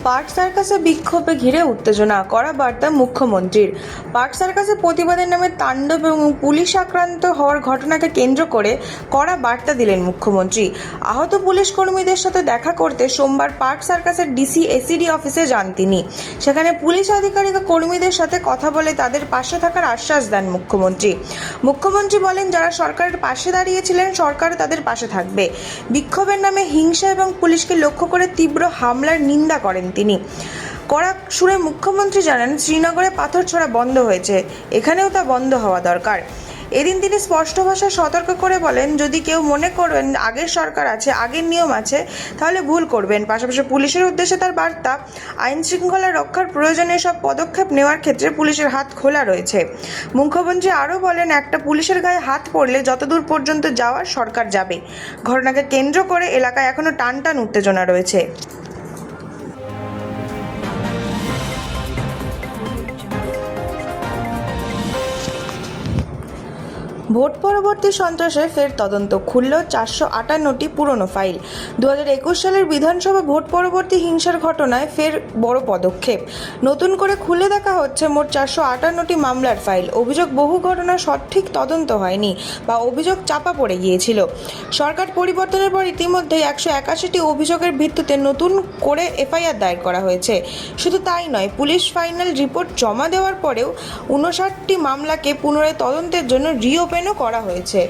Park সার্কাসে বিক্ষোভে ঘিরে উত্তেজনা, কড়া বার্তা মুখ্যমন্ত্রীর। পার্ক সার্কাসে প্রতিবাদের নামে তাণ্ডব এবং পুলিশ আক্রান্ত হওয়ার ঘটনাকে কেন্দ্র করে কড়া বার্তা দিলেন মুখ্যমন্ত্রী। আহত পুলিশ কর্মীদের সাথে দেখা করতে সোমবার পার্ক সার্কাসের ডিসি এসিডি অফিসে যান তিনি। সেখানে পুলিশ আধিকারিক ও কর্মীদের সাথে কথা বলে তাদের পাশে থাকার আশ্বাস দেন মুখ্যমন্ত্রী। মুখ্যমন্ত্রী বলেন, যারা সরকারের পাশে দাঁড়িয়েছিলেন সরকার তাদের পাশে থাকবে। বিক্ষোভের নামে হিংসা এবং পুলিশকে লক্ষ্য করে তীব্র হামলার নিন্দা করেন তিনি। কড়া সুরে মুখ্যমন্ত্রী জানান, শ্রীনগরে পাথর ছোড়া বন্ধ হয়েছে, এখানেও তা বন্ধ হওয়া দরকার। এদিন তিনি স্পষ্ট ভাষায় সতর্ক করে বলেন, যদি কেউ মনে করেন আগের সরকার আছে, আগের নিয়ম আছে, তাহলে ভুল করবেন। পাশাপাশি পুলিশের উদ্দেশ্যে তার বার্তা, আইন শৃঙ্খলা রক্ষার প্রয়োজনে সব পদক্ষেপ নেওয়ার ক্ষেত্রে পুলিশের হাত খোলা রয়েছে। মুখ্যমন্ত্রী আরও বলেন, একটা পুলিশের গায়ে হাত পড়লে যতদূর পর্যন্ত যাওয়ার সরকার যাবে। ঘটনাকে কেন্দ্র করে এলাকায় এখনও টান উত্তেজনা রয়েছে। ভোট পরবর্তী সন্ত্রাসে ফের তদন্ত, খুলল 458টি পুরনো ফাইল। 2021 সালের বিধানসভা ভোট পরবর্তী হিংসার ঘটনায় ফের বড় পদক্ষেপ। নতুন করে খুলে দেখা হচ্ছে মোট 458টি মামলার ফাইল। অভিযোগ, বহু ঘটনা সঠিক তদন্ত হয়নি বা অভিযোগ চাপা পড়ে গিয়েছিল। সরকার পরিবর্তনের পর ইতিমধ্যেই 181টি অভিযোগের ভিত্তিতে নতুন করে এফআইআর দায়ের করা হয়েছে। শুধু তাই নয়, পুলিশ ফাইনাল রিপোর্ট জমা দেওয়ার পরেও 59টি মামলাকে পুনরায় তদন্তের জন্য রিওপেনও করা হয়েছে।